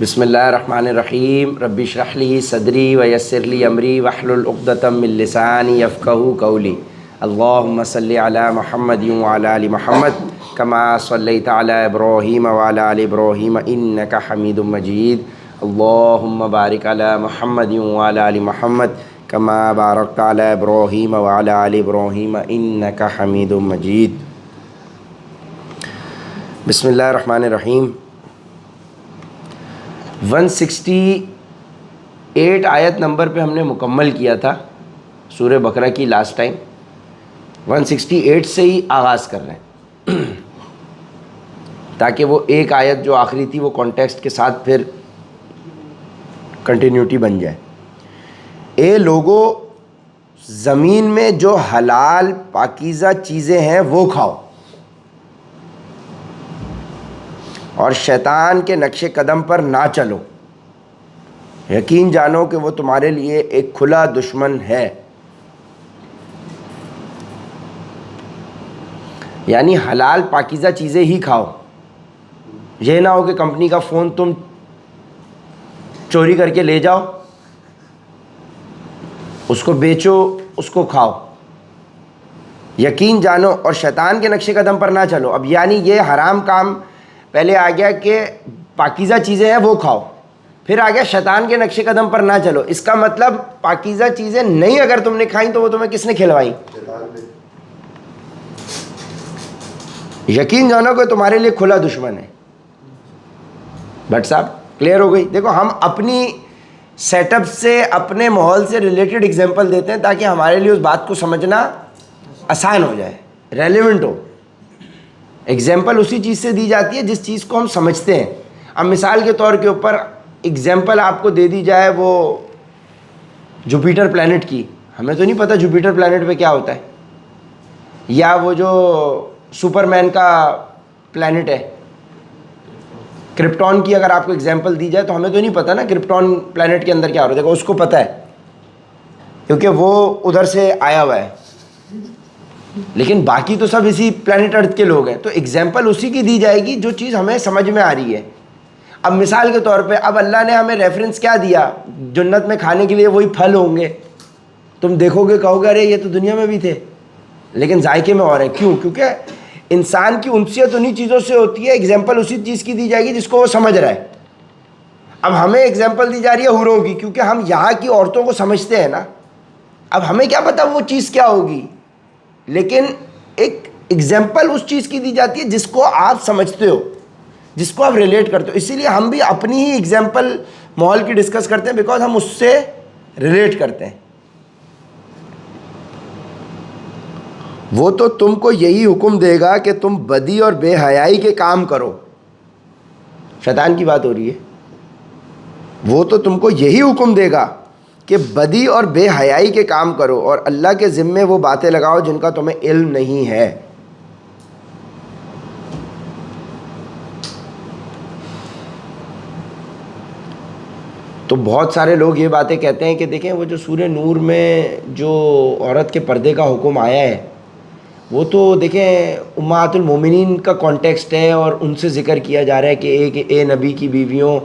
بسم اللہ الرحمن الرحیم رب اشرح لی صدری ویسر لی امری واحلل عقدۃ من لسانی یفقہوا قولی اللہم صلی علی محمد وعلی آل محمد کما صلیت علی ابراہیم وعلی آل ابراہیم انک حمید مجید اللہم بارک علی محمد وعلی آل محمد کما بارکت علی ابراہیم وعلی آل ابراہیم انک حمید مجید۔ بسم اللہ الرحمن الرحیم۔ 168 آیت نمبر پہ ہم نے مکمل کیا تھا سورہ بقرہ کی لاسٹ ٹائم۔ 168 سے ہی آغاز کر رہے ہیں تاکہ وہ ایک آیت جو آخری تھی وہ کانٹیکسٹ کے ساتھ پھر کنٹینیوٹی بن جائے۔ اے لوگو، زمین میں جو حلال پاکیزہ چیزیں ہیں وہ کھاؤ اور شیطان کے نقش قدم پر نہ چلو، یقین جانو کہ وہ تمہارے لیے ایک کھلا دشمن ہے۔ یعنی حلال پاکیزہ چیزیں ہی کھاؤ، یہ نہ ہو کہ کمپنی کا فون تم چوری کر کے لے جاؤ، اس کو بیچو، اس کو کھاؤ۔ یقین جانو اور شیطان کے نقش قدم پر نہ چلو۔ اب یعنی یہ حرام کام پہلے آ گیا کہ پاکیزہ چیزیں ہیں وہ کھاؤ، پھر آ گیا شیطان کے نقش قدم پر نہ چلو۔ اس کا مطلب پاکیزہ چیزیں نہیں اگر تم نے کھائیں تو وہ تمہیں کس نے کھلوائیں؟ یقین جانو کہ تمہارے لیے کھلا دشمن ہے۔ بٹ صاحب کلیئر ہو گئی؟ دیکھو، ہم اپنی سیٹ اپ سے، اپنے ماحول سے ریلیٹڈ ایگزامپل دیتے ہیں تاکہ ہمارے لیے اس بات کو سمجھنا آسان ہو جائے، ریلیونٹ ہو۔ ایگزامپل اسی چیز سے دی جاتی ہے جس چیز کو ہم سمجھتے ہیں۔ اب مثال کے طور کے اوپر ایگزامپل آپ کو دے دی جائے وہ جوپیٹر پلانٹ کی، ہمیں تو نہیں پتہ جوپیٹر پلانٹ پہ کیا ہوتا ہے، یا وہ جو سپر مین کا پلانٹ ہے کرپٹون کی اگر آپ کو ایگزامپل دی جائے تو ہمیں تو نہیں پتہ نا کرپٹون پلانٹ کے اندر کیا ہو رہا ہے۔ دیکھو، اس کو پتہ ہے کیونکہ وہ ادھر سے آیا ہوا ہے، لیکن باقی تو سب اسی پلانٹ ارتھ کے لوگ ہیں۔ تو ایگزامپل اسی کی دی جائے گی جو چیز ہمیں سمجھ میں آ رہی ہے۔ اب مثال کے طور پہ اب اللہ نے ہمیں ریفرنس کیا دیا؟ جنت میں کھانے کے لیے وہی پھل ہوں گے، تم دیکھو گے کہو گے ارے یہ تو دنیا میں بھی تھے، لیکن ذائقے میں اور ہیں۔ کیوں؟ کیونکہ انسان کی انسیت انہی چیزوں سے ہوتی ہے۔ ایگزامپل اسی چیز کی دی جائے گی جس کو وہ سمجھ رہا ہے۔ اب ہمیں ایگزامپل دی جا رہی ہے حوروں کی، کیونکہ ہم یہاں کی عورتوں کو سمجھتے ہیں نا۔ اب ہمیں کیا پتہ وہ چیز کیا ہوگی، لیکن ایک ایگزامپل اس چیز کی دی جاتی ہے جس کو آپ سمجھتے ہو، جس کو آپ ریلیٹ کرتے ہو۔ اسی لیے ہم بھی اپنی ہی ایگزامپل ماحول کی ڈسکس کرتے ہیں، بیکاز ہم اس سے ریلیٹ کرتے ہیں۔ وہ تو تم کو یہی حکم دے گا کہ تم بدی اور بے حیائی کے کام کرو۔ شیطان کی بات ہو رہی ہے۔ وہ تو تم کو یہی حکم دے گا کہ بدی اور بے حیائی کے کام کرو اور اللہ کے ذمے وہ باتیں لگاؤ جن کا تمہیں علم نہیں ہے۔ تو بہت سارے لوگ یہ باتیں کہتے ہیں کہ دیکھیں وہ جو سورہ نور میں جو عورت کے پردے کا حکم آیا ہے وہ تو دیکھیں امہات المومنین کا کانٹیکسٹ ہے، اور ان سے ذکر کیا جا رہا ہے کہ اے نبی کی بیویوں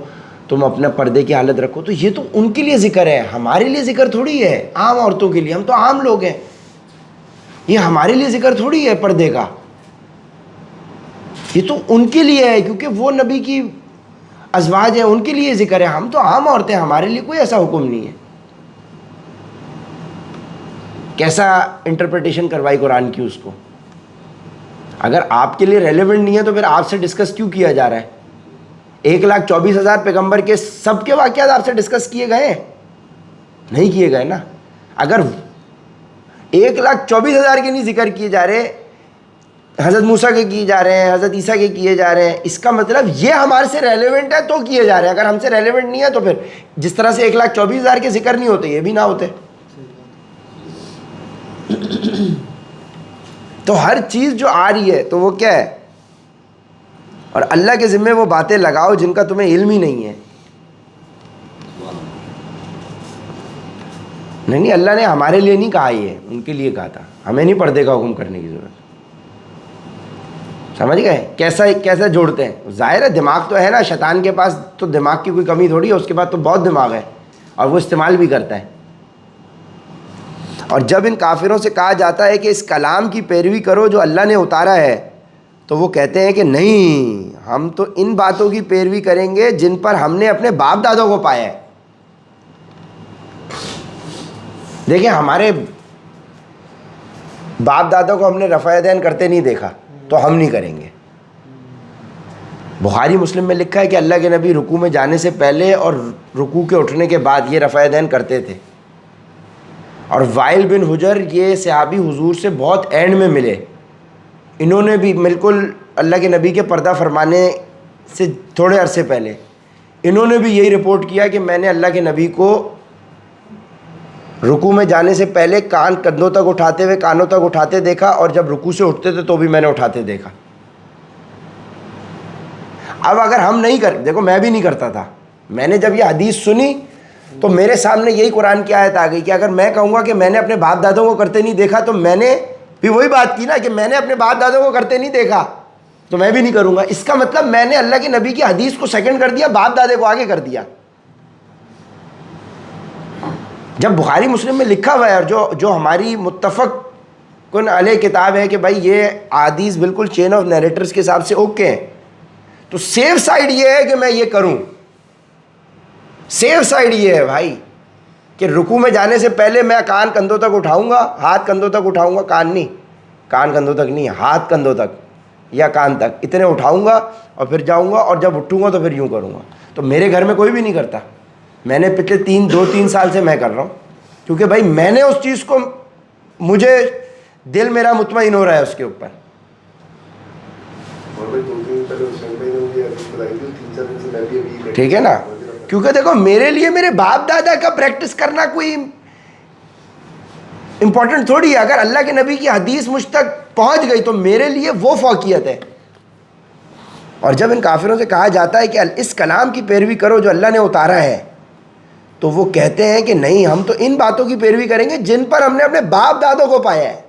تم اپنا پردے کی حالت رکھو۔ تو یہ تو ان کے لیے ذکر ہے، ہمارے لیے ذکر تھوڑی ہے، عام عورتوں کے لیے۔ ہم تو عام لوگ ہیں، یہ ہمارے لیے ذکر تھوڑی ہے پردے کا، یہ تو ان کے لیے ہے کیونکہ وہ نبی کی ازواج ہیں، ان کے لیے ذکر ہے۔ ہم تو عام عورتیں، ہمارے لیے کوئی ایسا حکم نہیں ہے۔ کیسا انٹرپریٹیشن کروائی قرآن کی اس کو؟ اگر آپ کے لیے ریلیونٹ نہیں ہے تو پھر آپ سے ڈسکس کیوں کیا جا رہا ہے؟ 1,24,000 پیغمبر کے سب کے واقعات آپ سے ڈسکس کیے گئے؟ نہیں کیے گئے نا۔ اگر 1,24,000 کے نہیں ذکر کیے جا رہے، حضرت موسیٰ کے کیے جا رہے ہیں، حضرت عیسیٰ کے کیے جا رہے ہیں، اس کا مطلب یہ ہمارے سے ریلیونٹ ہے تو کیے جا رہے ہیں۔ اگر ہم سے ریلیونٹ نہیں ہے تو پھر جس طرح سے 1,24,000 کے ذکر نہیں ہوتے یہ بھی نہ ہوتے۔ تو ہر چیز جو آ رہی ہے تو وہ کیا ہے؟ اور اللہ کے ذمے وہ باتیں لگاؤ جن کا تمہیں علم ہی نہیں ہے۔ نہیں، اللہ نے ہمارے لیے نہیں کہا، یہ ان کے لیے کہا تھا۔ ہمیں نہیں پردے کا حکم کرنے کی ضرورت۔ سمجھ گئے کیسا جوڑتے ہیں؟ ظاہر ہے دماغ تو ہے نا، شیطان کے پاس تو دماغ کی کوئی کمی تھوڑی ہے، اس کے پاس تو بہت دماغ ہے اور وہ استعمال بھی کرتا ہے۔ اور جب ان کافروں سے کہا جاتا ہے کہ اس کلام کی پیروی کرو جو اللہ نے اتارا ہے، تو وہ کہتے ہیں کہ نہیں، ہم تو ان باتوں کی پیروی کریں گے جن پر ہم نے اپنے باپ دادوں کو پایا ہے۔ دیکھیں ہمارے باپ دادوں کو ہم نے رفع یدین کرتے نہیں دیکھا تو ہم نہیں کریں گے۔ بخاری مسلم میں لکھا ہے کہ اللہ کے نبی رکوع میں جانے سے پہلے اور رکوع کے اٹھنے کے بعد یہ رفع یدین کرتے تھے۔ اور وائل بن حجر یہ صحابی حضور سے بہت اینڈ میں ملے، انہوں نے بھی بالکل اللہ کے نبی کے پردہ فرمانے سے تھوڑے عرصے پہلے انہوں نے بھی یہی رپورٹ کیا کہ میں نے اللہ کے نبی کو رکوع میں جانے سے پہلے کان کندھوں تک اٹھاتے ہوئے کانوں تک اٹھاتے دیکھا، اور جب رکوع سے اٹھتے تھے تو بھی میں نے اٹھاتے دیکھا۔ اب اگر ہم نہیں دیکھو میں بھی نہیں کرتا تھا، میں نے جب یہ حدیث سنی تو میرے سامنے یہی قرآن کی آیت آ گئی کہ اگر میں کہوں گا کہ میں نے اپنے باپ دادوں کو کرتے نہیں دیکھا تو میں نے بھی وہی بات کی نا کہ میں نے اپنے باپ دادوں کو کرتے نہیں دیکھا تو میں بھی نہیں کروں گا۔ اس کا مطلب میں نے اللہ کے نبی کی حدیث کو سیکنڈ کر دیا، باپ دادے کو آگے کر دیا۔ جب بخاری مسلم میں لکھا ہوا ہے اور جو ہماری متفق کن علیہ کتاب ہے کہ بھائی یہ حدیث بالکل چین آف نیریٹرز کے حساب سے اوکے ہیں، تو سیف سائیڈ یہ ہے کہ میں یہ کروں۔ سیف سائیڈ یہ ہے بھائی کہ رکوع میں جانے سے پہلے میں کان کندھوں تک اٹھاؤں گا، ہاتھ کندھوں تک اٹھاؤں گا، کان نہیں، کان کندھوں تک نہیں، ہاتھ کندھوں تک یا کان تک اتنے اٹھاؤں گا اور پھر جاؤں گا، اور جب اٹھوں گا تو پھر یوں کروں گا۔ تو میرے گھر میں کوئی بھی نہیں کرتا، میں نے پچھلے 2-3 سال سے میں کر رہا ہوں، کیونکہ بھائی میں نے اس چیز کو، مجھے دل میرا مطمئن ہو رہا ہے اس کے اوپر۔ ٹھیک ہے نا، کیونکہ دیکھو میرے لیے میرے باپ دادا کا پریکٹس کرنا کوئی امپورٹنٹ تھوڑی ہے۔ اگر اللہ کے نبی کی حدیث مجھ تک پہنچ گئی تو میرے لیے وہ فوقیت ہے۔ اور جب ان کافروں سے کہا جاتا ہے کہ اس کلام کی پیروی کرو جو اللہ نے اتارا ہے، تو وہ کہتے ہیں کہ نہیں، ہم تو ان باتوں کی پیروی کریں گے جن پر ہم نے اپنے باپ دادوں کو پایا ہے۔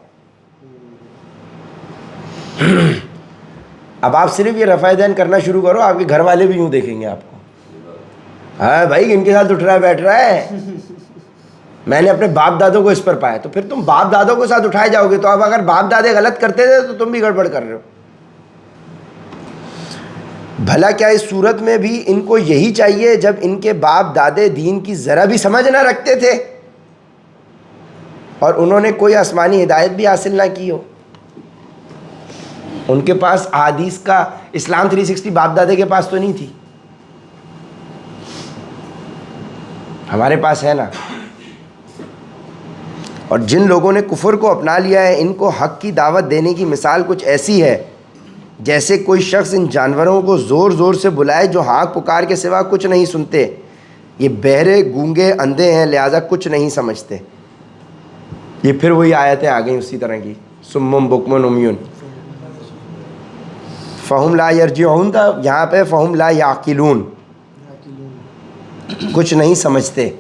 اب آپ صرف یہ رفع یدین کرنا شروع کرو، آپ کے گھر والے بھی یوں دیکھیں گے آپ کو، ہاں بھائی ان کے ساتھ اٹھ رہا ہے بیٹھ رہا ہے، میں نے اپنے باپ دادوں کو اس پر پایا۔ تو پھر تم باپ دادوں کے ساتھ اٹھائے جاؤ گے، تو اب اگر باپ دادے غلط کرتے تھے تو تم بھی گڑبڑ کر رہے ہو۔ بھلا کیا اس صورت میں بھی ان کو یہی چاہیے جب ان کے باپ دادے دین کی ذرا بھی سمجھ نہ رکھتے تھے اور انہوں نے کوئی آسمانی ہدایت بھی حاصل نہ کی ہو؟ ان کے پاس احادیث کا اسلام 360 باپ دادے کے پاس تو نہیں تھی، ہمارے پاس ہے نا۔ اور جن لوگوں نے کفر کو اپنا لیا ہے، ان کو حق کی دعوت دینے کی مثال کچھ ایسی ہے جیسے کوئی شخص ان جانوروں کو زور زور سے بلائے جو ہانک پکار کے سوا کچھ نہیں سنتے۔ یہ بہرے گونگے اندھے ہیں لہذا کچھ نہیں سمجھتے۔ یہ پھر وہی آیتیں آ گئیں اسی طرح کی، سمم بکمن امیون، فہم لا یرجعون تھا، یہاں پہ فہم لا یعقلون، کچھ نہیں سمجھتے۔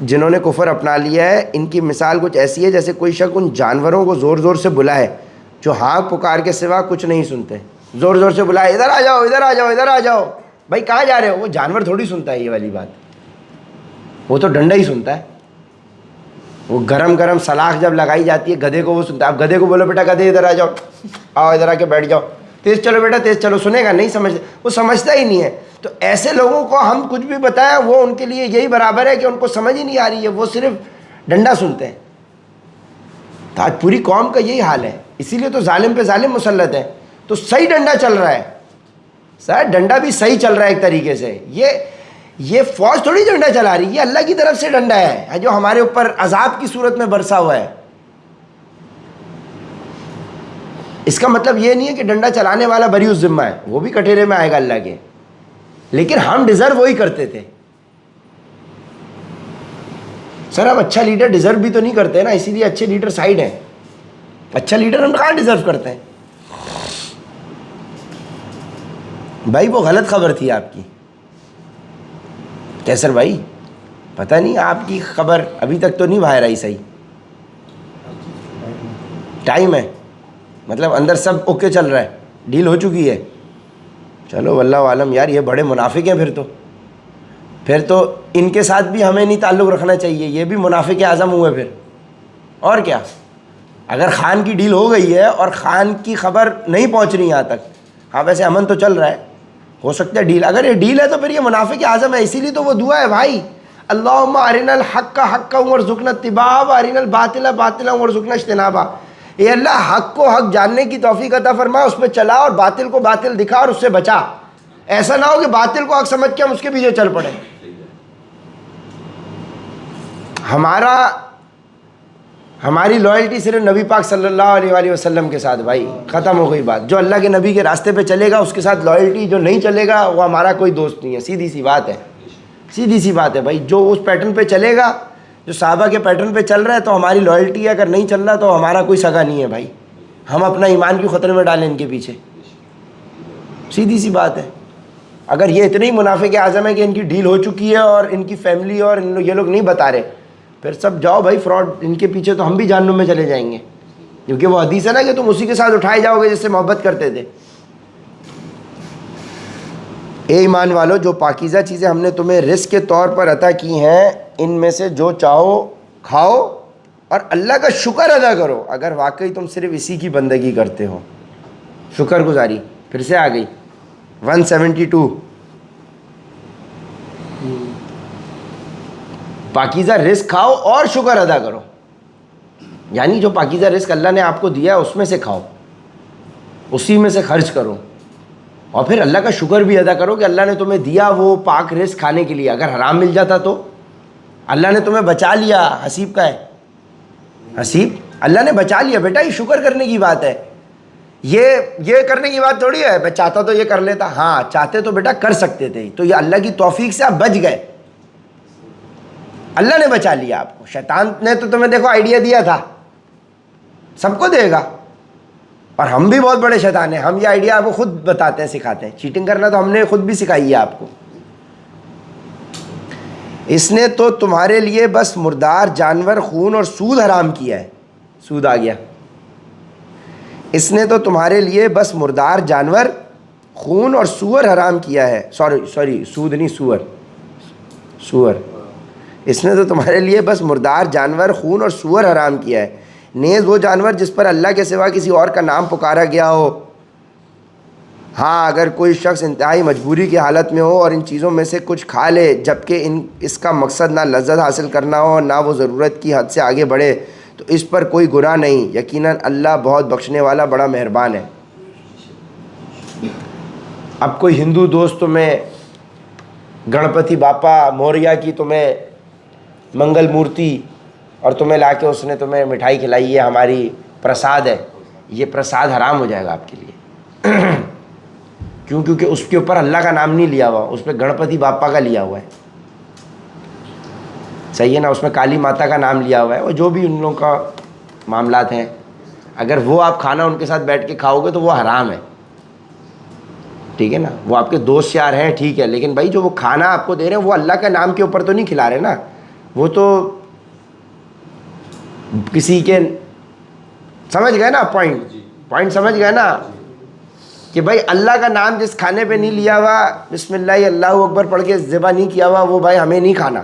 جنہوں نے کفر اپنا لیا ہے ان کی مثال کچھ ایسی ہے جیسے کوئی شخص ان جانوروں کو زور زور سے بلائے جو ہانک پکار کے سوا کچھ نہیں سنتے۔ زور زور سے بلائے، ادھر آ جاؤ ادھر آ جاؤ ادھر آ جاؤ، بھائی کہاں جا رہے ہو؟ وہ جانور تھوڑی سنتا ہے یہ والی بات، وہ تو ڈنڈا ہی سنتا ہے۔ وہ گرم گرم سلاخ جب لگائی جاتی ہے گدھے کو وہ سنتا ہے۔ اب گدھے کو بولو بیٹا گدھے ادھر آ جاؤ، آؤ ادھر آ کے بیٹھ جاؤ، تیز چلو بیٹا تیز چلو، سنے گا نہیں؟ وہ سمجھتا ہی نہیں ہے۔ تو ایسے لوگوں کو ہم کچھ بھی بتائیں وہ ان کے لیے یہی برابر ہے کہ ان کو سمجھ ہی نہیں آ رہی ہے، وہ صرف ڈنڈا سنتے ہیں۔ تو آج پوری قوم کا یہی حال ہے، اسی لیے تو ظالم پہ ظالم مسلط ہے۔ تو صحیح ڈنڈا چل رہا ہے، سر ڈنڈا بھی صحیح چل رہا ہے ایک طریقے سے۔ یہ فوج تھوڑی ڈنڈا چلا رہی ہے، یہ اللہ کی طرف سے ڈنڈا ہے جو ہمارے اوپر عذاب کی صورت میں برسا ہوا ہے۔ اس کا مطلب یہ نہیں ہے کہ ڈنڈا چلانے والا بری الذمہ ہے، وہ بھی کٹہرے میں آئے گا اللہ کے، لیکن ہم ڈیزرو وہی کرتے تھے۔ سر ہم اچھا لیڈر ڈیزرو بھی تو نہیں کرتے نا، اسی لیے اچھے لیڈر سائڈ ہیں۔ اچھا لیڈر ہم کہاں ڈیزرو کرتے ہیں؟ بھائی وہ غلط خبر تھی آپ کی، کیسر بھائی پتہ نہیں آپ کی خبر ابھی تک تو نہیں باہر آئی صحیح۔ ٹائم ہے, مطلب اندر سب اوکے چل رہا ہے, ڈیل ہو چکی ہے. چلو واللہ عالم یار, یہ بڑے منافق ہیں پھر تو ان کے ساتھ بھی ہمیں نہیں تعلق رکھنا چاہیے, یہ بھی منافق اعظم ہوئے پھر. اور کیا, اگر خان کی ڈیل ہو گئی ہے اور خان کی خبر نہیں پہنچ رہی یہاں تک, ہاں ویسے امن تو چل رہا ہے, ہو سکتا ہے ڈیل, اگر یہ ڈیل ہے تو پھر یہ منافق اعظم ہے. اسی لیے تو وہ دعا ہے بھائی, اللہم ارنا الحق حقا وارزقنا اتباعہ وارنا الباطل باطلا وارزقنا اجتنابہ. اے اللہ حق کو حق جاننے کی توفیق عطا فرما, اس پہ چلا, اور باطل کو باطل دکھا اور اس سے بچا. ایسا نہ ہو کہ باطل کو حق سمجھ کے ہم اس کے پیچھے چل پڑے. ہماری لائلٹی صرف نبی پاک صلی اللہ علیہ وآلہ وسلم کے ساتھ بھائی, ختم ہو گئی بات. جو اللہ کے نبی کے راستے پہ چلے گا اس کے ساتھ لائلٹی, جو نہیں چلے گا وہ ہمارا کوئی دوست نہیں ہے. سیدھی سی بات ہے, سیدھی سی بات ہے بھائی. جو اس پیٹرن پہ چلے گا, جو صحابہ کے پیٹرن پہ چل رہا ہے تو ہماری لائلٹی ہے, اگر نہیں چل رہا تو ہمارا کوئی سگا نہیں ہے بھائی. ہم اپنا ایمان کیوں خطرے میں ڈالیں ان کے پیچھے, سیدھی سی بات ہے. اگر یہ اتنے ہی منافق اعظم ہے کہ ان کی ڈیل ہو چکی ہے اور ان کی فیملی اور یہ لوگ نہیں بتا رہے, پھر سب جاؤ بھائی فراڈ, ان کے پیچھے تو ہم بھی جہنم میں چلے جائیں گے. کیونکہ وہ حدیث ہے نا کہ تم اسی کے ساتھ اٹھائے جاؤ گے جس سے محبت کرتے تھے. اے ایمان والو, جو پاکیزہ چیزیں ہم نے تمہیں رزق کے طور پر عطا کی ہیں, ان میں سے جو چاہو کھاؤ اور اللہ کا شکر ادا کرو, اگر واقعی تم صرف اسی کی بندگی کرتے ہو. شکر گزاری پھر سے آ گئی 172. پاکیزہ رزق کھاؤ اور شکر ادا کرو, یعنی جو پاکیزہ رزق اللہ نے آپ کو دیا ہے اس میں سے کھاؤ, اسی میں سے خرچ کرو, اور پھر اللہ کا شکر بھی ادا کرو کہ اللہ نے تمہیں دیا وہ پاک رزق کھانے کے لیے. اگر حرام مل جاتا تو اللہ نے تمہیں بچا لیا. حسیب کا ہے, حسیب اللہ نے بچا لیا بیٹا, یہ شکر کرنے کی بات ہے. یہ کرنے کی بات تھوڑی ہے میں چاہتا تو یہ کر لیتا, ہاں چاہتے تو بیٹا کر سکتے تھے, تو یہ اللہ کی توفیق سے آپ بچ گئے, اللہ نے بچا لیا آپ کو. شیطان نے تو تمہیں دیکھو آئیڈیا دیا تھا, سب کو دے گا, اور ہم بھی بہت بڑے شیطان ہیں, ہم یہ آئیڈیا آپ کو خود بتاتے ہیں, سکھاتے ہیں. چیٹنگ کرنا تو ہم نے خود بھی سکھائی ہے آپ کو. اس نے تو تمہارے لیے بس مردار جانور, خون اور سود حرام کیا ہے. سود آ گیا. اس نے تو تمہارے لیے بس مردار جانور, خون اور سور حرام کیا ہے. سوری سود نہیں, سور. اس نے تو تمہارے لیے بس مردار جانور, خون اور سور حرام کیا ہے. نیز وہ جانور جس پر اللہ کے سوا کسی اور کا نام پکارا گیا ہو. ہاں اگر کوئی شخص انتہائی مجبوری کی حالت میں ہو اور ان چیزوں میں سے کچھ کھا لے, جبکہ اس کا مقصد نہ لذت حاصل کرنا ہو نہ وہ ضرورت کی حد سے آگے بڑھے, تو اس پر کوئی گناہ نہیں. یقیناً اللہ بہت بخشنے والا بڑا مہربان ہے. اب کوئی ہندو دوست تمہیں گنپتی باپا موریا کی تمہیں منگل مورتی, اور تمہیں لا کے اس نے تمہیں مٹھائی کھلائی ہے, ہماری پرساد ہے, یہ پرساد حرام ہو جائے گا آپ کے لیے. کیوں؟ کیونکہ اس کے اوپر اللہ کا نام نہیں لیا ہوا, اس پہ گنپتی باپا کا لیا ہوا ہے. صحیح ہے نا, اس میں کالی ماتا کا نام لیا ہوا ہے. وہ جو بھی ان لوگوں کا معاملات ہیں, اگر وہ آپ کھانا ان کے ساتھ بیٹھ کے کھاؤ گے تو وہ حرام ہے. ٹھیک ہے نا, وہ آپ کے دوست یار ہیں ٹھیک ہے, لیکن بھائی جو وہ کھانا آپ کو دے رہے ہیں وہ اللہ کے نام کے اوپر تو نہیں کھلا رہے نا, وہ تو کسی کے, سمجھ گئے نا پوائنٹ سمجھ گئے نا, کہ بھائی اللہ کا نام جس کھانے پہ نہیں لیا ہوا, بسم اللہ اللہ اکبر پڑھ کے ذبح نہیں کیا ہوا, وہ بھائی ہمیں نہیں کھانا.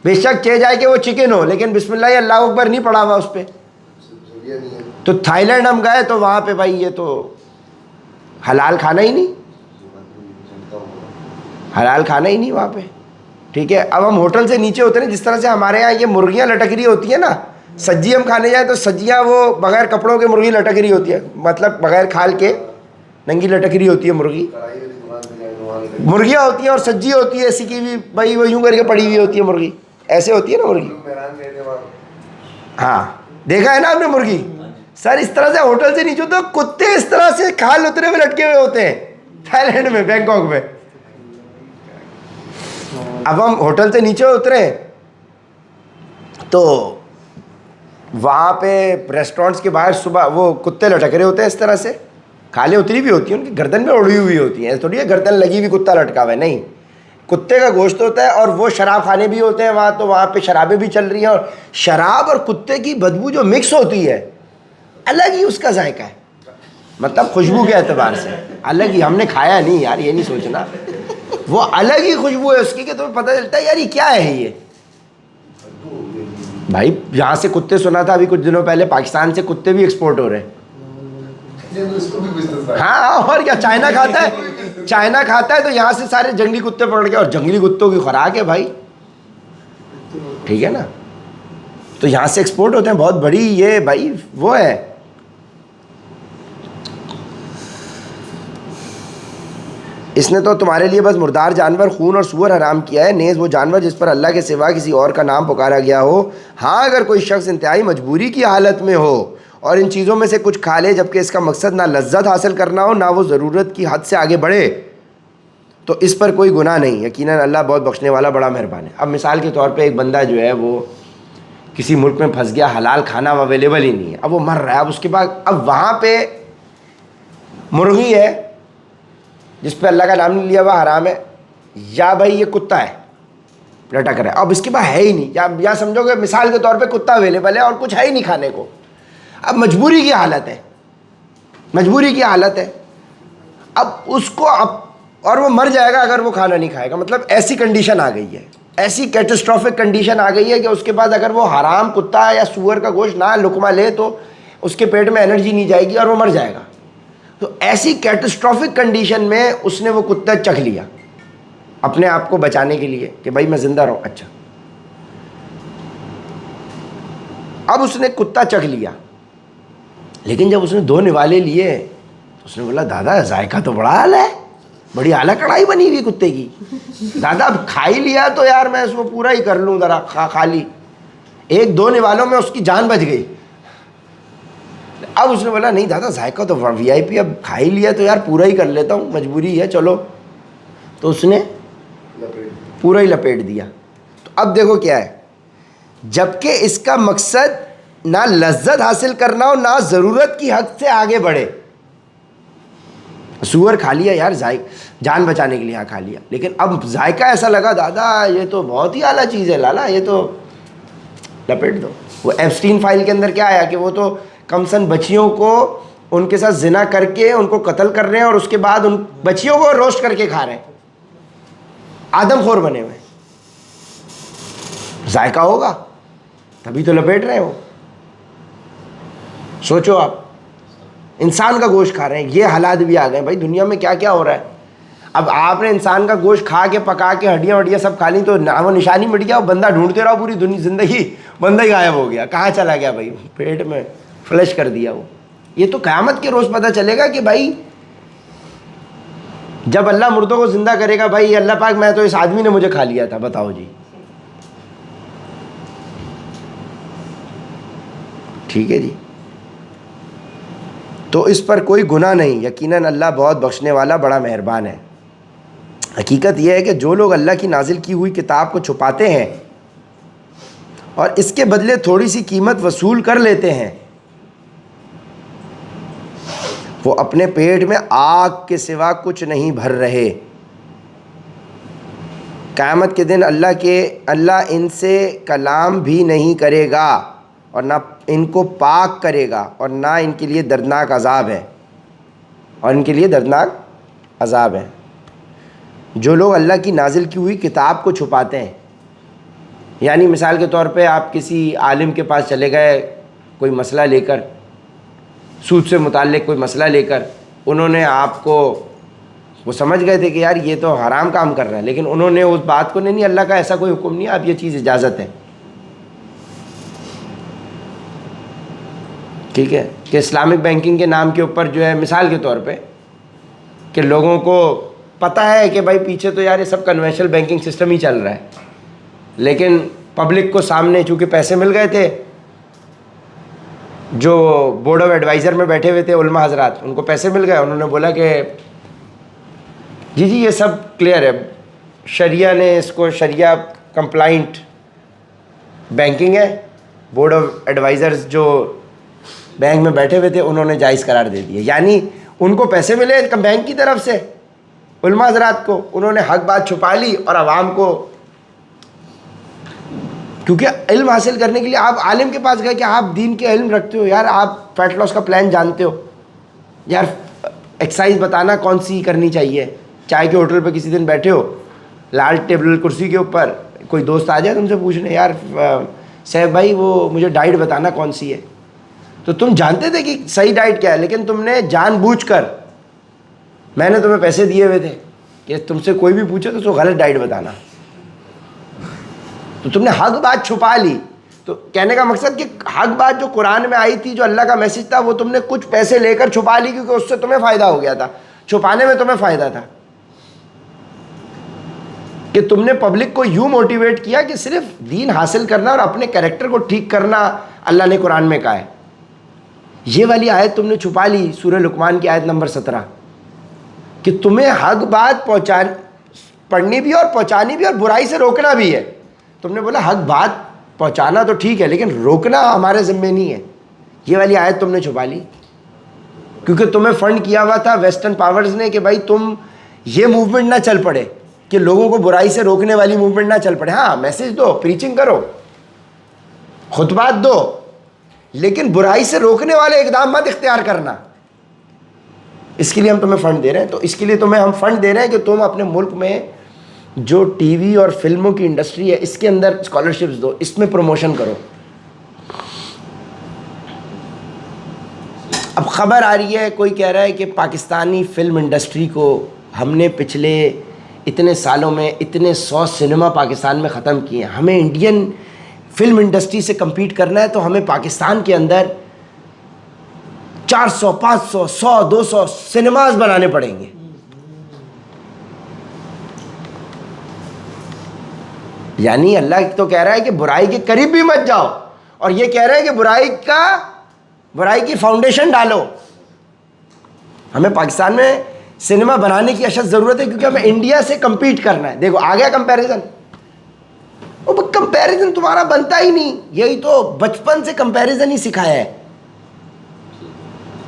بے شک چاہے جائے کہ وہ چکن ہو, لیکن بسم اللہ اللہ اکبر نہیں پڑھا ہوا اس پہ. تو تھائی لینڈ ہم گئے تو وہاں پہ بھائی یہ تو حلال کھانا ہی نہیں, حلال کھانا ہی نہیں وہاں پہ. ٹھیک ہے, اب ہم ہوٹل سے نیچے ہوتے ہیں, جس طرح سے ہمارے یہاں یہ مرغیاں لٹک رہی ہوتی ہیں نا, سجی ہم کھانے جائیں تو سجیاں وہ بغیر کپڑوں کے مرغی لٹک رہی ہوتی ہے, مطلب بغیر کھال کے ننگی لٹک رہی ہوتی ہے مرغی. مرغیاں ہوتی ہیں اور سجی ہوتی ہے ایسی کی بھی بھائی, وہ یوں کر کے پڑی ہوئی ہوتی ہے مرغی, ایسے ہوتی ہے نا مرغی. ہاں دیکھا ہے نا آپ نے مرغی سر, اس طرح سے ہوٹل سے نیچے تو کتے اس طرح سے کھال اترے ہوئے لٹکے ہوئے ہوتے ہیں تھائی لینڈ میں, بینکاک میں. اب ہم ہوٹل سے نیچے اترے تو وہاں پہ ریسٹورینٹس کے باہر صبح وہ کتے لٹک رہے ہوتے ہیں اس طرح سے, کھالیں اتری بھی ہوتی ہیں, ان کی گردن میں اڑی ہوئی ہوتی ہیں, تھوڑی ہے گردن لگی ہوئی کتا لٹکا ہوا ہے, نہیں, کتے کا گوشت ہوتا ہے. اور وہ شراب خانے بھی ہوتے ہیں وہاں, تو وہاں پہ شرابیں بھی چل رہی ہیں, اور شراب اور کتے کی بدبو جو مکس ہوتی ہے الگ ہی اس کا ذائقہ ہے, مطلب خوشبو کے اعتبار سے الگ ہی. ہم نے کھایا نہیں یار, یہ نہیں سوچنا, وہ الگ ہی خوشبو ہے اس کی کہ تمہیں پتہ چلتا ہے یار یہ کیا ہے. یہ بھائی یہاں سے کتے, سنا تھا ابھی کچھ دنوں پہلے پاکستان سے کتے بھی ایکسپورٹ ہو رہے ہیں. ہاں اور کیا, چائنا کھاتا ہے, چائنا کھاتا ہے تو یہاں سے سارے جنگلی کتے پکڑ کے, اور جنگلی کتوں کی خوراک ہے بھائی, ٹھیک ہے نا, تو یہاں سے ایکسپورٹ ہوتے ہیں. بہت بڑی یہ بھائی وہ ہے. اس نے تو تمہارے لیے بس مردار جانور, خون اور سور حرام کیا ہے, نیز وہ جانور جس پر اللہ کے سوا کسی اور کا نام پکارا گیا ہو. ہاں اگر کوئی شخص انتہائی مجبوری کی حالت میں ہو اور ان چیزوں میں سے کچھ کھا لے جبکہ اس کا مقصد نہ لذت حاصل کرنا ہو نہ وہ ضرورت کی حد سے آگے بڑھے, تو اس پر کوئی گناہ نہیں. یقیناً اللہ بہت بخشنے والا بڑا مہربان ہے. اب مثال کے طور پہ ایک بندہ جو ہے وہ کسی ملک میں پھنس گیا, حلال کھانا اویلیبل ہی نہیں ہے, اب وہ مر رہا ہے. اب اس کے بعد اب وہاں پہ مرغی ہے جس پہ اللہ کا نام نہیں لیا ہوا, حرام ہے, یا بھائی یہ کتا ہے لٹک رہا ہے, اب اس کے بعد ہے ہی نہیں, یا سمجھو کہ مثال کے طور پہ کتا اویلیبل ہے اور کچھ ہے ہی نہیں کھانے کو. اب مجبوری کی حالت ہے, مجبوری کی حالت ہے, اب اس کو اور وہ مر جائے گا اگر وہ کھانا نہیں کھائے گا. مطلب ایسی کنڈیشن آ گئی ہے, ایسی کیٹسٹرافک کنڈیشن آ گئی ہے کہ اس کے بعد اگر وہ حرام کتا یا سور کا گوشت نہ لقمہ لے تو اس کے پیٹ میں انرجی نہیں جائے گی اور وہ مر جائے گا. تو ایسی کیٹسٹرافک کنڈیشن میں اس نے وہ کتا چکھ لیا اپنے آپ کو بچانے کے لیے کہ بھائی میں زندہ رہوں. اچھا اب اس نے کتا چکھ لیا, لیکن جب اس نے 2 نوالے لیے تو اس نے بولا دادا ذائقہ تو بڑا اعلیٰ ہے, بڑی اعلیٰ کڑھائی بنی ہوئی کتے کی. دادا اب کھا ہی لیا تو یار میں اس کو پورا ہی کر لوں, ذرا کھا لی. 1-2 نوالوں میں اس کی جان بچ گئی. اب اس نے بولا نہیں دادا ذائقہ تو وی آئی پی, اب کھا ہی لیا تو یار پورا ہی کر لیتا ہوں, مجبوری ہے چلو. تو اس نے پورا ہی لپیٹ دیا. تو اب دیکھو کیا ہے, جبکہ اس کا مقصد نہ لذت حاصل کرنا ہو نہ ضرورت کی حد سے آگے بڑھے. سور کھا لیا یار جان بچانے کے لیے, ہاں کھا لیا, لیکن اب ذائقہ ایسا لگا دادا یہ تو بہت ہی اعلیٰ چیز ہے لالا, یہ تو لپیٹ دو. وہ ایپسٹین فائل کے اندر کیا آیا کہ وہ تو کم سن بچیوں کو ان کے ساتھ زنا کر کے ان کو قتل کر رہے ہیں اور اس کے بعد ان بچیوں کو روسٹ کر کے کھا رہے ہیں, آدم خور بنے ہوئے. ذائقہ ہوگا تبھی تو لپیٹ رہے ہو. سوچو آپ انسان کا گوشت کھا رہے ہیں, یہ حالات بھی آ گئے بھائی دنیا میں, کیا کیا ہو رہا ہے. اب آپ نے انسان کا گوشت کھا کے پکا کے ہڈیاں وڈیاں سب کھا لی تو وہ نشانی مٹ گیا, بندہ ڈھونڈتے رہو پوری دنیا زندگی, بندہ ہی غائب ہو گیا, کہاں چلا گیا بھائی, پیٹ میں فلش کر دیا وہ. یہ تو قیامت کے روز پتہ چلے گا کہ بھائی جب اللہ مردوں کو زندہ کرے گا, بھائی اللہ پاک میں تو اس آدمی نے مجھے کھا لیا تھا, بتاؤ جی. ٹھیک ہے جی, تو اس پر کوئی گناہ نہیں. یقیناً اللہ بہت بخشنے والا بڑا مہربان ہے. حقیقت یہ ہے کہ جو لوگ اللہ کی نازل کی ہوئی کتاب کو چھپاتے ہیں اور اس کے بدلے تھوڑی سی قیمت وصول کر لیتے ہیں, وہ اپنے پیٹ میں آگ کے سوا کچھ نہیں بھر رہے. قیامت کے دن اللہ ان سے کلام بھی نہیں کرے گا اور نہ ان کو پاک کرے گا, اور نہ ان کے لیے دردناک عذاب ہے, اور ان کے لیے دردناک عذاب ہے. جو لوگ اللہ کی نازل کی ہوئی کتاب کو چھپاتے ہیں, یعنی مثال کے طور پہ آپ کسی عالم کے پاس چلے گئے کوئی مسئلہ لے کر, سود سے متعلق کوئی مسئلہ لے کر, انہوں نے آپ کو, وہ سمجھ گئے تھے کہ یار یہ تو حرام کام کر رہا ہے, لیکن انہوں نے اس بات کو نہیں, اللہ کا ایسا کوئی حکم نہیں ہے, آپ یہ چیز اجازت ہے. ٹھیک ہے, کہ اسلامک بینکنگ کے نام کے اوپر جو ہے مثال کے طور پہ کہ لوگوں کو پتہ ہے کہ بھائی پیچھے تو یار یہ سب کنونشنل بینکنگ سسٹم ہی چل رہا ہے, لیکن پبلک کو سامنے چونکہ پیسے مل گئے تھے, جو بورڈ آف ایڈوائزر میں بیٹھے ہوئے تھے علماء حضرات, ان کو پیسے مل گئے, انہوں نے بولا کہ جی یہ سب کلیئر ہے, شریعہ نے اس کو شریعہ کمپلائنٹ بینکنگ ہے. بورڈ آف ایڈوائزرز جو بینک میں بیٹھے ہوئے تھے انہوں نے جائز قرار دے دیا, یعنی ان کو پیسے ملے بینک کی طرف سے, علماء حضرات کو, انہوں نے حق بات چھپا لی اور عوام کو کیونکہ علم حاصل کرنے کے لیے آپ عالم کے پاس گئے کہ آپ دین کے علم رکھتے ہو یار, آپ فیٹ لاس کا پلان جانتے ہو یار, ایکسرسائز بتانا کون سی کرنی چاہیے. چائے کے ہوٹل پہ کسی دن بیٹھے ہو, لال ٹیبل کرسی کے اوپر کوئی دوست آ جائے تم سے پوچھنے یار صاحب بھائی وہ مجھے ڈائٹ بتانا کون سی ہے, تو تم جانتے تھے کہ صحیح ڈائٹ کیا ہے, لیکن تم نے جان بوجھ کر, میں نے تمہیں پیسے دیے ہوئے تھے کہ تم سے کوئی بھی پوچھے تو اس کو غلط ڈائٹ بتانا, تو تم نے حق بات چھپا لی. تو کہنے کا مقصد کہ حق بات جو قرآن میں آئی تھی, جو اللہ کا میسج تھا, وہ تم نے کچھ پیسے لے کر چھپا لی کیونکہ اس سے تمہیں فائدہ ہو گیا تھا. چھپانے میں تمہیں فائدہ تھا کہ تم نے پبلک کو یوں موٹیویٹ کیا کہ صرف دین حاصل کرنا اور اپنے کریکٹر کو ٹھیک کرنا اللہ نے قرآن میں کہا ہے. یہ والی آیت تم نے چھپا لی, سورہ لقمان کی آیت نمبر 17, کہ تمہیں حق بات پڑھنی بھی اور پہنچانی بھی اور برائی سے روکنا بھی ہے. تم نے بولا حق بات پہنچانا تو ٹھیک ہے لیکن روکنا ہمارے ذمے نہیں ہے. یہ والی آیت تم نے چھپا لی کیونکہ تمہیں فنڈ کیا ہوا تھا ویسٹرن پاورز نے کہ بھائی تم یہ موومنٹ نہ چل پڑے, کہ لوگوں کو برائی سے روکنے والی موومنٹ نہ چل پڑے. ہاں میسج دو, پریچنگ کرو, خطبات دو, لیکن برائی سے روکنے والے اقدامات اختیار کرنا, اس کے لیے ہم تمہیں فنڈ دے رہے ہیں. تو اس کے لیے تمہیں ہم فنڈ دے رہے ہیں کہ تم اپنے ملک میں جو ٹی وی اور فلموں کی انڈسٹری ہے اس کے اندر اسکالرشپس دو, اس میں پروموشن کرو. اب خبر آ رہی ہے, کوئی کہہ رہا ہے کہ پاکستانی فلم انڈسٹری کو ہم نے پچھلے اتنے سالوں میں اتنے 100 سنیما پاکستان میں ختم کیے ہیں, ہمیں انڈین فلم انڈسٹری سے کمپیٹ کرنا ہے تو ہمیں پاکستان کے اندر 400 500 100 200 سنیماز بنانے پڑیں گے. یعنی اللہ تو کہہ رہا ہے کہ برائی کے قریب بھی مت جاؤ, اور یہ کہہ رہا ہے کہ برائی کی فاؤنڈیشن ڈالو. ہمیں پاکستان میں سنیما بنانے کی اشد ضرورت ہے کیونکہ ہمیں انڈیا سے کمپیٹ کرنا ہے. دیکھو آ گیا کمپیریزن, کمپیریزن تمہارا بنتا ہی نہیں, یہی تو بچپن سے کمپیریزن ہی سکھایا ہے.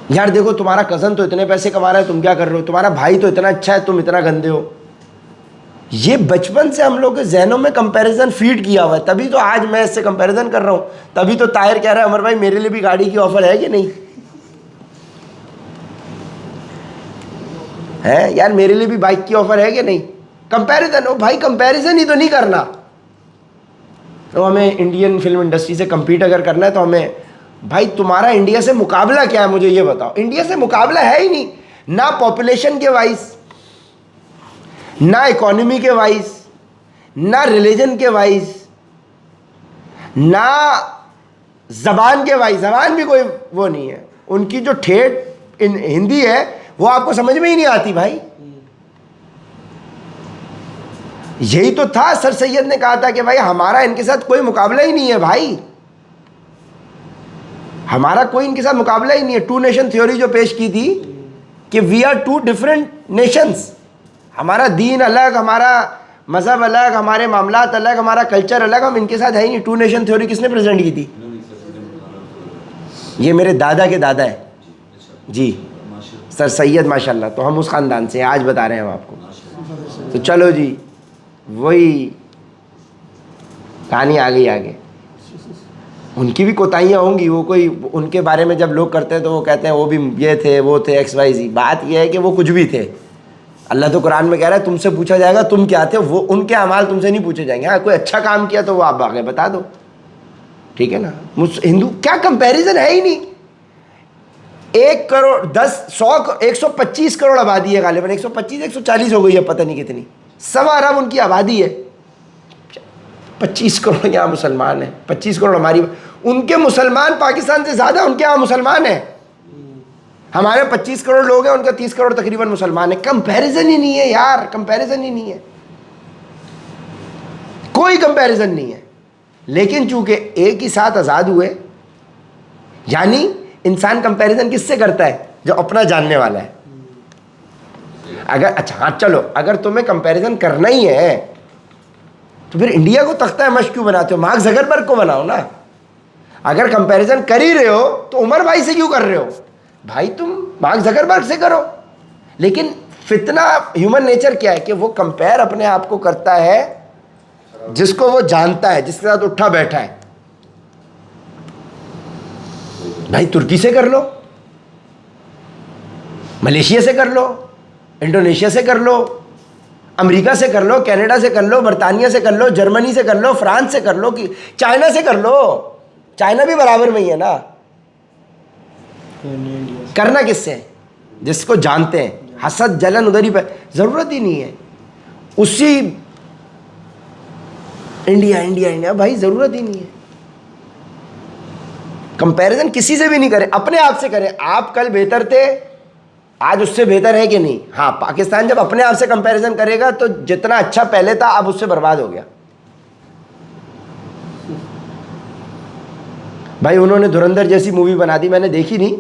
یار دیکھو تمہارا کزن تو اتنے پیسے کما رہا ہے, تم کیا کر رہے ہو, تمہارا بھائی تو اتنا اچھا ہے, تم اتنا گندے ہو. یہ بچپن سے ہم لوگ کے ذہنوں میں کمپیریزن فیڈ کیا ہوا ہے, تبھی تو آج میں اس سے کمپیریزن کر رہا ہوں. تبھی تو طاہر کہہ رہا ہے عمر بھائی میرے لیے بھی گاڑی کی آفر ہے کہ نہیں ہے, یار میرے لیے بھی بائک کی آفر ہے کہ نہیں. کمپیریزن ہو بھائی, کمپیریزن ہی تو نہیں کرنا. تو ہمیں انڈین فلم انڈسٹری سے کمپیٹ اگر کرنا ہے تو ہمیں, بھائی تمہارا انڈیا سے مقابلہ کیا ہے مجھے یہ بتاؤ. انڈیا سے مقابلہ ہے ہی نہیں, نہ پاپولیشن کے وائز, نہ اکانومی کے وائز, نہ ریلیجن کے وائز, نہ زبان کے وائز. زبان بھی کوئی وہ نہیں ہے ان کی, جو ٹھیٹ ہندی ہے وہ آپ کو سمجھ میں ہی نہیں آتی بھائی. یہی تو تھا, سر سید نے کہا تھا کہ بھائی ہمارا ان کے ساتھ کوئی مقابلہ ہی نہیں ہے بھائی, ہمارا کوئی ان کے ساتھ مقابلہ ہی نہیں ہے. 2 نیشن تھیوری جو پیش کی تھی کہ وی آر 2 ڈفرینٹ نیشنز, ہمارا دین الگ, ہمارا مذہب الگ, ہمارے معاملات الگ, ہمارا کلچر الگ, ہم ان کے ساتھ ہے ہی نہیں. 2 نیشن تھیوری کس نے پریزنٹ کی تھی؟ یہ میرے دادا کے دادا ہے جی, سر سید ماشاء اللہ. تو ہم اس خاندان سے آج بتا رہے ہیں ہم آپ کو. تو چلو جی, وہی کہانی آ گئی آگے. ان کی بھی کوتاہیاں ہوں گی, وہ کوئی ان کے بارے میں جب لوگ کرتے ہیں تو وہ کہتے ہیں وہ بھی یہ تھے وہ تھے XYZ. بات یہ ہے کہ وہ کچھ بھی تھے. اللہ تو قرآن میں کہہ رہا ہے تم سے پوچھا جائے گا تم کیا تھے, وہ ان کے اعمال تم سے نہیں پوچھے جائیں گے. ہاں کوئی اچھا کام کیا تو وہ آپ آگے بتا دو, ٹھیک ہے نا. ہندو کیا کمپیریزن ہے ہی نہیں. 1 کروڑ 10 100 125 کروڑ آبادی ہے غالباً, 125 140 ہو گئی ہے پتہ نہیں کتنی, 1.25 ارب ان کی آبادی ہے. 25 کروڑ یہاں مسلمان ہیں, 25 کروڑ ہماری, ان کے مسلمان پاکستان سے زیادہ ان کے یہاں مسلمان ہیں. ہمارے 25 کروڑ لوگ ہیں, ان کا 30 کروڑ تقریباً مسلمان ہیں. کمپیریزن ہی نہیں ہے یار, کمپیریزن ہی نہیں ہے, کوئی کمپیریزن نہیں ہے. لیکن چونکہ ایک ہی ساتھ آزاد ہوئے, یعنی انسان کمپیریزن کس سے کرتا ہے؟ جو اپنا جاننے والا ہے. اگر اچھا ہاں چلو, اگر تمہیں کمپیریزن کرنا ہی ہے تو پھر انڈیا کو تختہ مشق کیوں بناتے ہو؟ مارک زکربرگ کو بناؤ نا. اگر کمپیریزن کر ہی رہے ہو تو عمر بھائی سے کیوں کر رہے ہو بھائی؟ تم مارک زکربرگ سے کرو. لیکن فتنہ ہیومن نیچر کیا ہے کہ وہ کمپیئر اپنے آپ کو کرتا ہے جس کو وہ جانتا ہے, جس کے ساتھ اٹھا بیٹھا ہے. بھائی ترکی سے کر لو, ملیشیا سے کر لو, انڈونیشیا سے کر لو, امریکہ سے کر لو, کینیڈا سے کر لو, برطانیہ سے کر لو, جرمنی سے کر لو, فرانس سے کر لو, چائنا سے کر لو. چائنا بھی برابر میں ہی ہے نا. کرنا کس سے؟ جس کو جانتے ہیں. حسد جلن ادھر ہی پہ, ضرورت ہی نہیں ہے اسی انڈیا انڈیا انڈیا. بھائی ضرورت ہی نہیں ہے. کمپیریزن کسی سے بھی نہیں کریں, اپنے آپ سے کریں. آپ کل بہتر تھے, آج اس سے بہتر ہے کہ نہیں؟ ہاں, پاکستان جب اپنے آپ سے کمپیریزن کرے گا تو جتنا اچھا پہلے تھا اب اس سے برباد ہو گیا. بھائی انہوں نے دھرندر جیسی مووی بنا دی, میں نے دیکھی نہیں,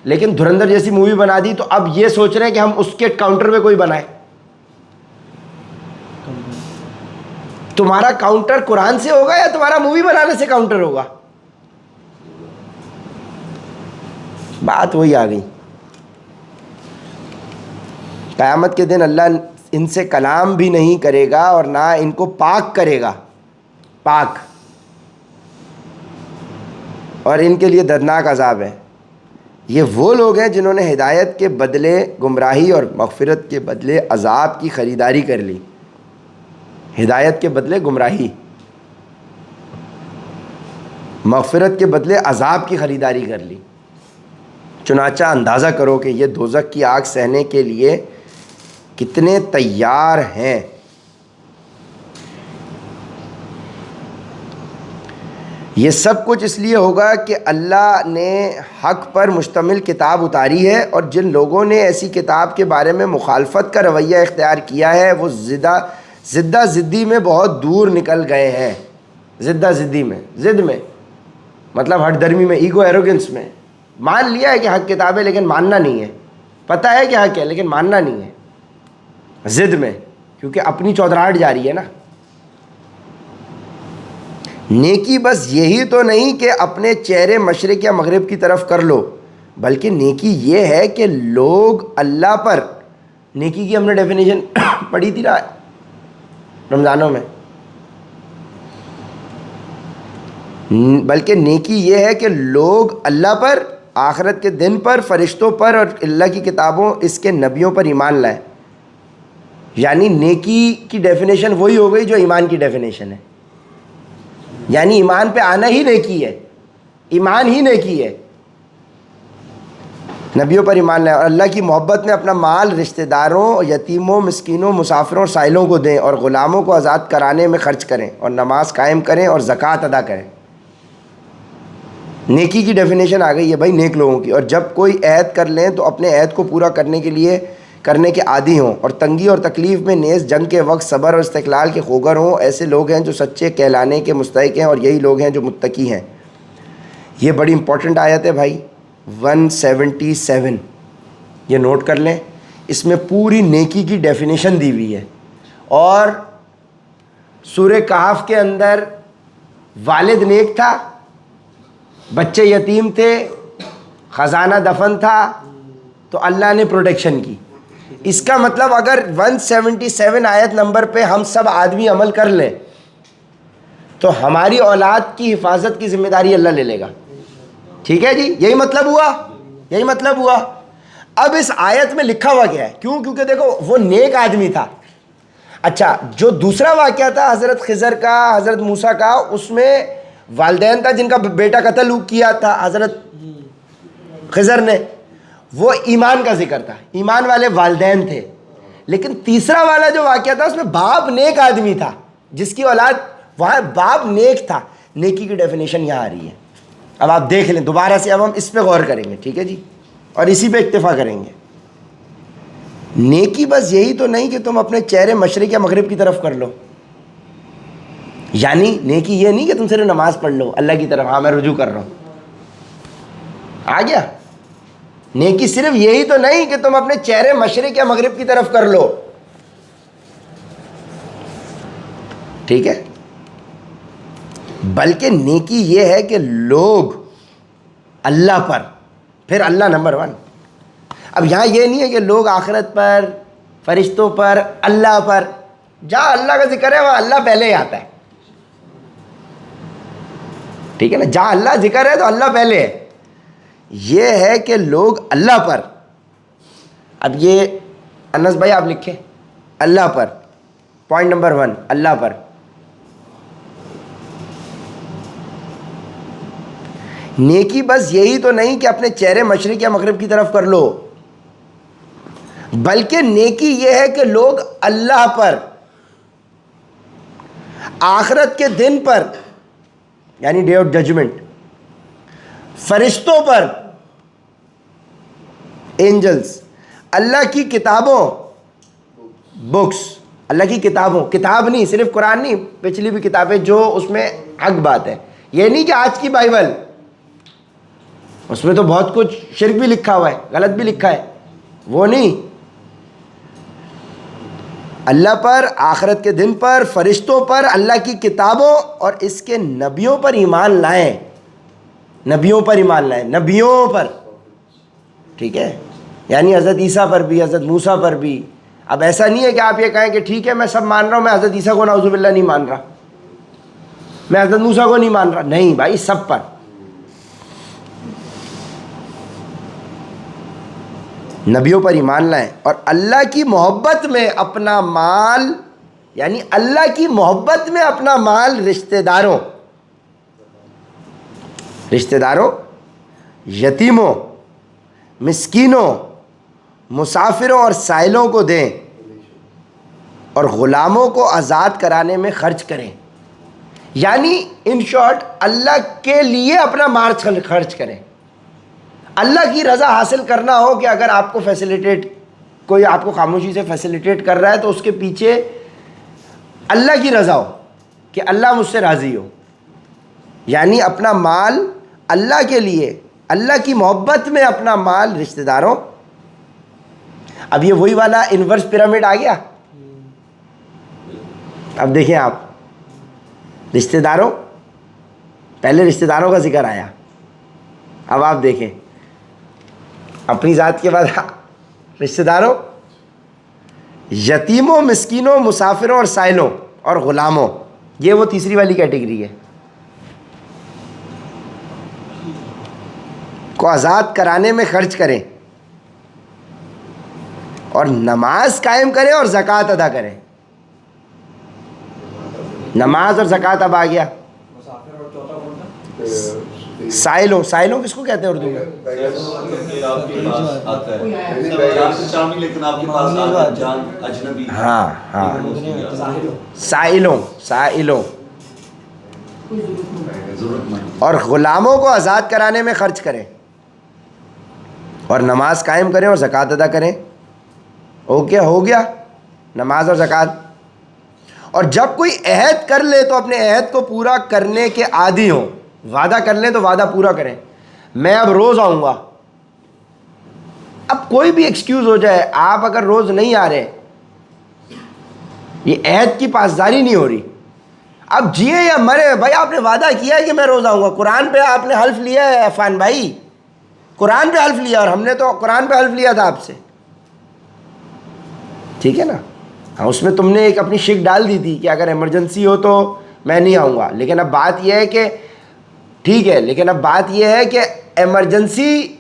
لیکن دھرندر جیسی مووی بنا دی تو اب یہ سوچ رہے ہیں کہ ہم اس کے کاؤنٹر میں کوئی بنائے. تمہارا کاؤنٹر قرآن سے ہوگا یا تمہارا مووی بنانے سے کاؤنٹر ہوگا؟ بات وہی آ گئی. قیامت کے دن اللہ ان سے کلام بھی نہیں کرے گا اور نہ ان کو پاک کرے گا, پاک, اور ان کے لیے دردناک عذاب ہے. یہ وہ لوگ ہیں جنہوں نے ہدایت کے بدلے گمراہی اور مغفرت کے بدلے عذاب کی خریداری کر لی. ہدایت کے بدلے گمراہی, مغفرت کے بدلے عذاب کی خریداری کر لی. چنانچہ اندازہ کرو کہ یہ دوزخ کی آگ سہنے کے لیے کتنے تیار ہیں. یہ سب کچھ اس لیے ہوگا کہ اللہ نے حق پر مشتمل کتاب اتاری ہے, اور جن لوگوں نے ایسی کتاب کے بارے میں مخالفت کا رویہ اختیار کیا ہے وہ زدہ زدی میں بہت دور نکل گئے ہیں. زدہ زدی میں, زد میں مطلب ہٹ درمی میں, ایگو ایروگنس میں. مان لیا ہے کہ حق کتاب ہے لیکن ماننا نہیں ہے, پتہ ہے کہ حق ہے لیکن ماننا نہیں ہے. زد میں, کیونکہ اپنی چودراہٹ جاری ہے نا. نیکی بس یہی تو نہیں کہ اپنے چہرے مشرق یا مغرب کی طرف کر لو, بلکہ نیکی یہ ہے کہ لوگ اللہ پر, نیکی کی ہم نے ڈیفینیشن پڑھی تھی نا رمضانوں میں, بلکہ نیکی یہ ہے کہ لوگ اللہ پر, آخرت کے دن پر, فرشتوں پر اور اللہ کی کتابوں, اس کے نبیوں پر ایمان لائیں. یعنی نیکی کی ڈیفینیشن وہی ہو گئی جو ایمان کی ڈیفینیشن ہے. یعنی ایمان پہ آنا ہی نیکی ہے, ایمان ہی نیکی ہے. نبیوں پر ایمان لائیں اور اللہ کی محبت میں اپنا مال رشتہ داروں, یتیموں, مسکینوں, مسافروں اور سائلوں کو دیں, اور غلاموں کو آزاد کرانے میں خرچ کریں, اور نماز قائم کریں اور زکوٰۃ ادا کریں. نیکی کی ڈیفینیشن آ گئی ہے بھائی نیک لوگوں کی. اور جب کوئی عہد کر لیں تو اپنے عہد کو پورا کرنے کے عادی ہوں, اور تنگی اور تکلیف میں نیز جنگ کے وقت صبر اور استقلال کے خوگر ہوں. ایسے لوگ ہیں جو سچے کہلانے کے مستحق ہیں, اور یہی لوگ ہیں جو متقی ہیں. یہ بڑی امپورٹنٹ آیت ہے بھائی, 177, یہ نوٹ کر لیں. اس میں پوری نیکی کی ڈیفینیشن دی ہوئی ہے. اور سورہ کہف کے اندر والد نیک تھا, بچے یتیم تھے, خزانہ دفن تھا, تو اللہ نے پروٹیکشن کی. اس کا مطلب اگر 177 آیت نمبر پہ ہم سب آدمی عمل کر لیں تو ہماری اولاد کی حفاظت کی ذمہ داری اللہ لے لے گا. ٹھیک ہے جی, یہی مطلب ہوا, یہی مطلب ہوا. اب اس آیت میں لکھا ہوا کیا ہے؟ کیونکہ دیکھو وہ نیک آدمی تھا. اچھا, جو دوسرا واقعہ تھا حضرت خضر کا, حضرت موسیٰ کا, اس میں والدین تھا جن کا بیٹا قتل کیا تھا حضرت خضر نے, وہ ایمان کا ذکر تھا, ایمان والے والدین تھے. لیکن تیسرا والا جو واقعہ تھا اس میں باپ نیک آدمی تھا, جس کی اولاد, وہاں باپ نیک تھا. نیکی کی ڈیفینیشن یہاں آ رہی ہے. اب آپ دیکھ لیں دوبارہ سے, اب ہم اس پہ غور کریں گے. ٹھیک ہے جی, اور اسی پہ اکتفا کریں گے. نیکی بس یہی تو نہیں کہ تم اپنے چہرے مشرق یا مغرب کی طرف کر لو. یعنی نیکی یہ نہیں کہ تم صرف نماز پڑھ لو اللہ کی طرف, ہاں میں رجوع کر رہا ہوں, آ گیا. نیکی صرف یہی تو نہیں کہ تم اپنے چہرے مشرق یا مغرب کی طرف کر لو. ٹھیک ہے, بلکہ نیکی یہ ہے کہ لوگ اللہ پر, پھر اللہ نمبر 1. اب یہاں یہ نہیں ہے کہ لوگ آخرت پر, فرشتوں پر, اللہ پر. جہاں اللہ کا ذکر ہے وہاں اللہ پہلے ہی آتا ہے. ٹھیک ہے نا, جہاں اللہ ذکر ہے تو اللہ پہلے ہے. یہ ہے کہ لوگ اللہ پر, اب یہ انس بھائی آپ لکھیں اللہ پر, پوائنٹ نمبر 1 اللہ پر. نیکی بس یہی تو نہیں کہ اپنے چہرے مشرق یا مغرب کی طرف کر لو, بلکہ نیکی یہ ہے کہ لوگ اللہ پر, آخرت کے دن پر یعنی ڈے آف ججمنٹ, فرشتوں پر, اینجلز, اللہ کی کتابوں, بکس, اللہ کی کتابوں, کتاب نہیں صرف قرآن نہیں, پچھلی بھی کتابیں جو اس میں حق بات ہے. یہ نہیں کہ آج کی بائبل, اس میں تو بہت کچھ شرک بھی لکھا ہوا ہے, غلط بھی لکھا ہے, وہ نہیں. اللہ پر, آخرت کے دن پر, فرشتوں پر, اللہ کی کتابوں اور اس کے نبیوں پر ایمان لائیں. نبیوں پر ایمان لائیں, نبیوں پر, ٹھیک ہے, یعنی حضرت عیسیٰ پر بھی, حضرت موسیٰ پر بھی. اب ایسا نہیں ہے کہ آپ یہ کہیں کہ ٹھیک ہے میں سب مان رہا ہوں, میں حضرت عیسیٰ کو نعوذ باللہ نہیں مان رہا, میں حضرت موسیٰ کو نہیں مان رہا. نہیں بھائی, سب پر. نبیوں پر ایمان لائیں اور اللہ کی محبت میں اپنا مال, یعنی اللہ کی محبت میں اپنا مال رشتہ داروں, یتیموں, مسکینوں, مسافروں اور سائلوں کو دیں اور غلاموں کو آزاد کرانے میں خرچ کریں. یعنی ان شارٹ اللہ کے لیے اپنا مال خرچ کریں. اللہ کی رضا حاصل کرنا ہو کہ اگر آپ کو فیسیلیٹیٹ, کوئی آپ کو خاموشی سے فیسیلیٹیٹ کر رہا ہے تو اس کے پیچھے اللہ کی رضا ہو کہ اللہ مجھ سے راضی ہو, یعنی اپنا مال اللہ کے لیے, اللہ کی محبت میں اپنا مال رشتہ داروں. اب یہ وہی والا انورس پیرامڈ آ گیا. اب دیکھیں آپ, رشتہ داروں, پہلے رشتہ داروں کا ذکر آیا, اب آپ دیکھیں اپنی ذات کے بعد رشتہ داروں, یتیموں, مسکینوں, مسافروں اور سائلوں اور غلاموں, یہ وہ تیسری والی کیٹیگری ہے, کو آزاد کرانے میں خرچ کریں اور نماز قائم کریں اور زکوٰۃ ادا کریں. نماز اور زکوٰۃ اب آ گیا. سائلوں, سائلوں کس کو کہتے ہیں اردو میں؟ ہاں ہاں, سائلوں, سائلوں اور غلاموں کو آزاد کرانے میں خرچ کریں اور نماز قائم کریں اور زکوٰۃ ادا کریں. اوکے, ہو گیا نماز اور زکوٰۃ. اور جب کوئی عہد کر لے تو اپنے عہد کو پورا کرنے کے عادی ہوں. وعدہ کر لیں تو وعدہ پورا کریں. میں اب روز آؤں گا, اب کوئی بھی ایکسکیوز ہو جائے, آپ اگر روز نہیں آ رہے, یہ عہد کی پاسداری نہیں ہو رہی. اب جیے یا مرے بھائی, آپ نے وعدہ کیا ہے کہ میں روز آؤں گا, قرآن پہ آپ نے حلف لیا ہے عفان بھائی, قرآن پہ حلف لیا, اور ہم نے تو قرآن پہ حلف لیا تھا آپ سے, ٹھیک ہے نا. ہاں, اس میں تم نے ایک اپنی شک ڈال دی تھی کہ اگر ایمرجنسی ہو تو میں نہیں آؤں گا, لیکن اب بات یہ ہے کہ ٹھیک ہے, لیکن اب بات یہ ہے کہ ایمرجنسی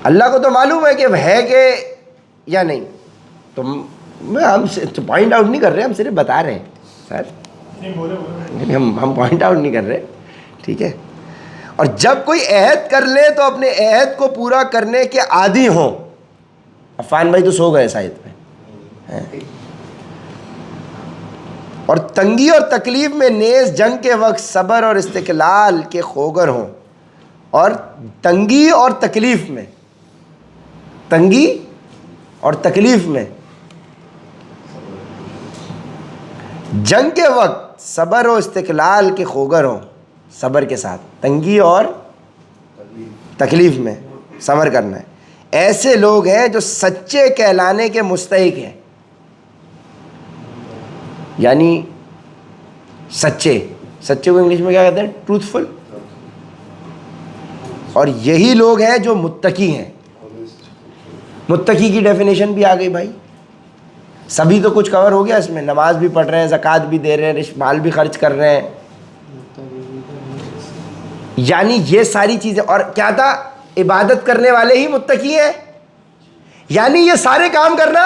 اللہ کو تو معلوم ہے کہ ہے کہ یا نہیں. تو ہم پوائنٹ آؤٹ نہیں کر رہے, ہم صرف بتا رہے ہیں سر, ہم پوائنٹ آؤٹ نہیں کر رہے, ٹھیک ہے. اور جب کوئی عہد کر لے تو اپنے عہد کو پورا کرنے کے عادی ہوں. عفان بھائی تو سو گئے شاید میں. اور تنگی اور تکلیف میں نیز جنگ کے وقت صبر اور استقلال کے خوگر ہوں. اور تنگی اور تکلیف میں, تنگی اور تکلیف میں, جنگ کے وقت صبر و استقلال کے خوگر ہوں. صبر کے ساتھ تنگی اور تکلیف میں صبر کرنا ہے. ایسے لوگ ہیں جو سچے کہلانے کے مستحق ہیں, یعنی سچے, سچے کو انگلش میں کیا کہتے ہیں؟ ٹروتھفل. اور یہی لوگ ہیں جو متقی ہیں. متقی کی ڈیفینیشن بھی آ گئی بھائی, سبھی تو کچھ کور ہو گیا اس میں. نماز بھی پڑھ رہے ہیں, زکوٰۃ بھی دے رہے ہیں, مال بھی خرچ کر رہے ہیں, یعنی یہ ساری چیزیں. اور کیا تھا؟ عبادت کرنے والے ہی متقی ہیں. یعنی یہ سارے کام کرنا.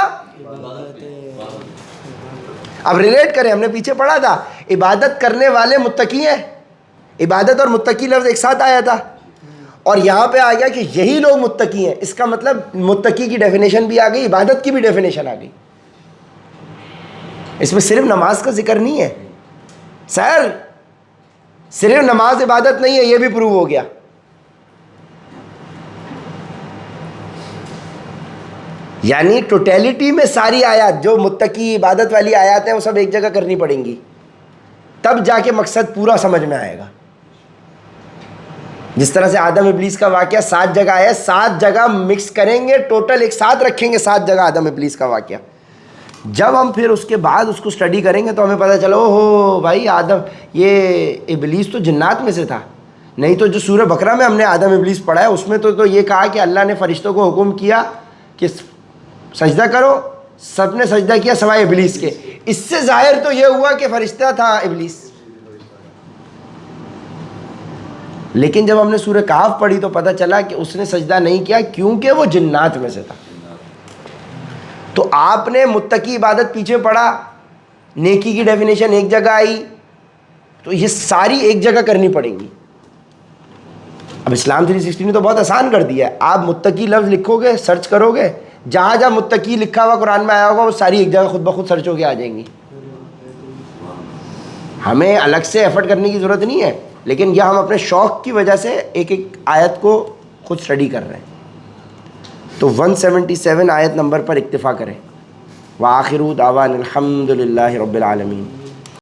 اب ریلیٹ کریں, ہم نے پیچھے پڑھا تھا عبادت کرنے والے متقی ہیں. عبادت اور متقی لفظ ایک ساتھ آیا تھا, اور یہاں پہ آ گیا کہ یہی لوگ متقی ہیں. اس کا مطلب متقی کی ڈیفینیشن بھی آ گئی, عبادت کی بھی ڈیفینیشن آ گئی. اس میں صرف نماز کا ذکر نہیں ہے سر, صرف نماز عبادت نہیں ہے, یہ بھی پروو ہو گیا. یعنی ٹوٹیلٹی میں ساری آیات جو متقی عبادت والی آیات ہیں وہ سب ایک جگہ کرنی پڑیں گی, تب جا کے مقصد پورا سمجھ میں آئے گا. جس طرح سے آدم ابلیس کا واقعہ 7 جگہ ہے, 7 جگہ مکس کریں گے, ٹوٹل ایک ساتھ رکھیں گے 7 جگہ آدم ابلیس کا واقعہ. جب ہم پھر اس کے بعد اس کو اسٹڈی کریں گے تو ہمیں پتہ چلو ہو بھائی آدم یہ ابلیس تو جنات میں سے تھا. نہیں تو جو سورہ بقرہ میں ہم نے آدم ابلیس پڑھا ہے اس میں تو یہ کہا کہ اللہ نے فرشتوں کو حکم کیا کہ سجدہ کرو, سب نے سجدہ کیا سوائے ابلیس کے. اس سے ظاہر تو یہ ہوا کہ فرشتہ تھا ابلیس. لیکن جب ہم نے سورہ کہف پڑھی تو پتہ چلا کہ اس نے سجدہ نہیں کیا کیونکہ وہ جنات میں سے تھا. تو آپ نے متقی عبادت پیچھے پڑھا, نیکی کی ڈیفینیشن ایک جگہ آئی, تو یہ ساری ایک جگہ کرنی پڑیں گی. اب اسلام 360 نے تو بہت آسان کر دیا ہے. آپ متقی لفظ لکھو گے, سرچ کرو گے, جہاں جہاں متقی لکھا ہوا قرآن میں آیا ہوگا وہ ساری ایک جگہ خود بخود سرچ ہو کے آ جائیں گی. ہمیں الگ سے ایفرٹ کرنے کی ضرورت نہیں ہے, لیکن یہ ہم اپنے شوق کی وجہ سے ایک ایک آیت کو خود اسٹڈی کر رہے ہیں. تو 177 آیت نمبر پر اکتفا کریں. وآخر دعوانا الحمد للہ رب العالمین.